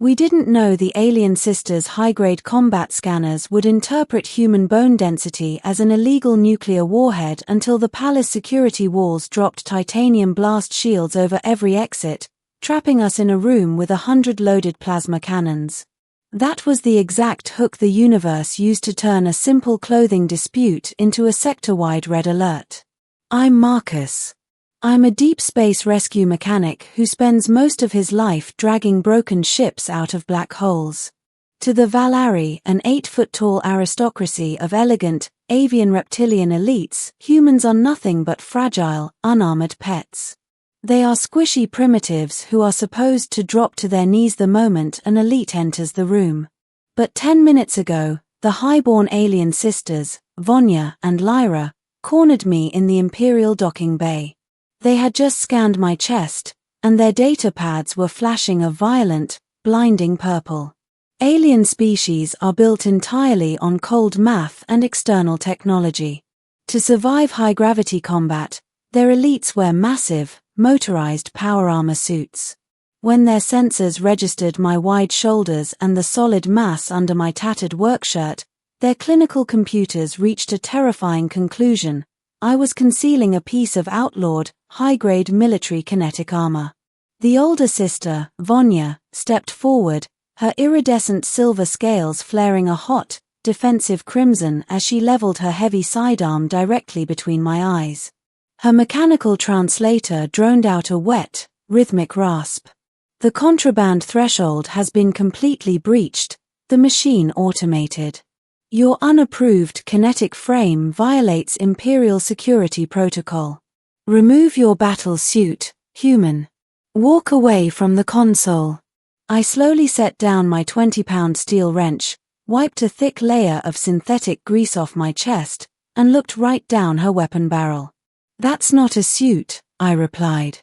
We didn't know the alien sisters' high-grade combat scanners would interpret human bone density as an illegal nuclear warhead until the palace security walls dropped titanium blast shields over every exit, trapping us in a room with 100 loaded plasma cannons. That was the exact hook the universe used to turn a simple clothing dispute into a sector-wide red alert. I'm Marcus. I'm a deep space rescue mechanic who spends most of his life dragging broken ships out of black holes. To the Valari, an 8-foot-tall aristocracy of elegant, avian reptilian elites, humans are nothing but fragile, unarmored pets. They are squishy primitives who are supposed to drop to their knees the moment an elite enters the room. But 10 minutes ago, the highborn alien sisters, Vanya and Lyra, cornered me in the Imperial docking bay. They had just scanned my chest, and their data pads were flashing a violent, blinding purple. Alien species are built entirely on cold math and external technology. To survive high-gravity combat, their elites wear massive, motorized power armor suits. When their sensors registered my wide shoulders and the solid mass under my tattered workshirt, their clinical computers reached a terrifying conclusion. I was concealing a piece of outlawed, high-grade military kinetic armor. The older sister, Vanya, stepped forward, her iridescent silver scales flaring a hot, defensive crimson as she leveled her heavy sidearm directly between my eyes. Her mechanical translator droned out a wet, rhythmic rasp. The contraband threshold has been completely breached, the machine automated. Your unapproved kinetic frame violates Imperial security protocol. Remove your battle suit, human. Walk away from the console. I slowly set down my 20-pound steel wrench, wiped a thick layer of synthetic grease off my chest, and looked right down her weapon barrel. That's not a suit, I replied.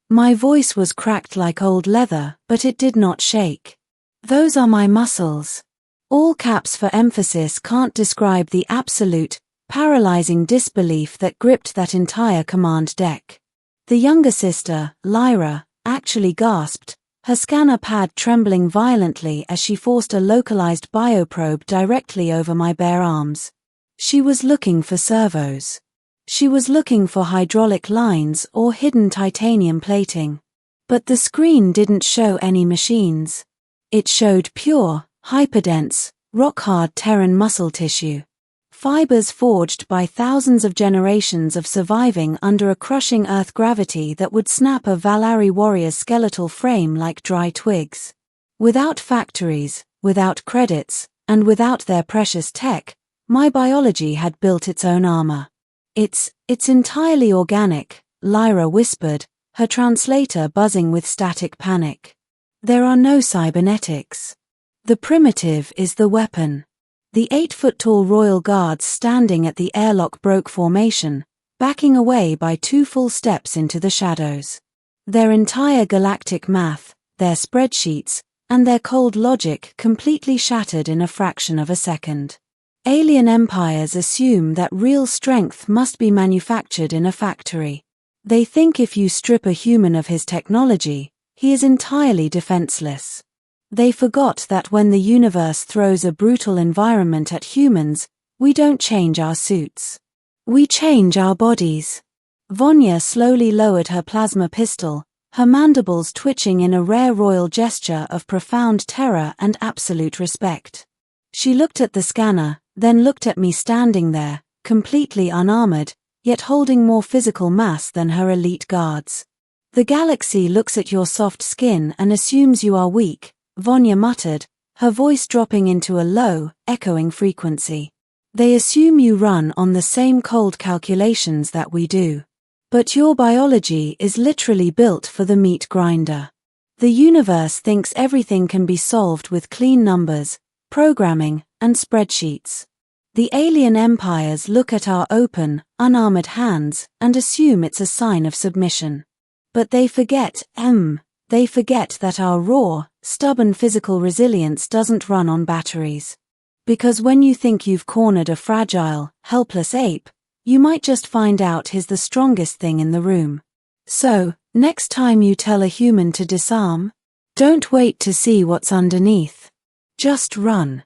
My voice was cracked like old leather, but it did not shake. Those are my muscles. All caps for emphasis can't describe the absolute, paralyzing disbelief that gripped that entire command deck. The younger sister, Lyra, actually gasped, her scanner pad trembling violently as she forced a localized bioprobe directly over my bare arms. She was looking for servos. She was looking for hydraulic lines or hidden titanium plating. But the screen didn't show any machines. It showed pure, hyperdense, rock-hard Terran muscle tissue. Fibers forged by thousands of generations of surviving under a crushing Earth gravity that would snap a Valari warrior's skeletal frame like dry twigs. Without factories, without credits, and without their precious tech, my biology had built its own armor. It's entirely organic, Lyra whispered, her translator buzzing with static panic. There are no cybernetics. The primitive is the weapon. The 8-foot-tall royal guards standing at the airlock broke formation, backing away by 2 full steps into the shadows. Their entire galactic math, their spreadsheets, and their cold logic completely shattered in a fraction of a second. Alien empires assume that real strength must be manufactured in a factory. They think if you strip a human of his technology, he is entirely defenseless. They forgot that when the universe throws a brutal environment at humans, we don't change our suits. We change our bodies. Vanya slowly lowered her plasma pistol, her mandibles twitching in a rare royal gesture of profound terror and absolute respect. She looked at the scanner, then looked at me standing there, completely unarmored, yet holding more physical mass than her elite guards. The galaxy looks at your soft skin and assumes you are weak, Vanya muttered, her voice dropping into a low, echoing frequency. They assume you run on the same cold calculations that we do. But your biology is literally built for the meat grinder. The universe thinks everything can be solved with clean numbers, programming, and spreadsheets. The alien empires look at our open, unarmored hands and assume it's a sign of submission. But they forget that our raw, stubborn physical resilience doesn't run on batteries. Because when you think you've cornered a fragile, helpless ape, you might just find out he's the strongest thing in the room. So, next time you tell a human to disarm, Don't wait to see what's underneath. Just run.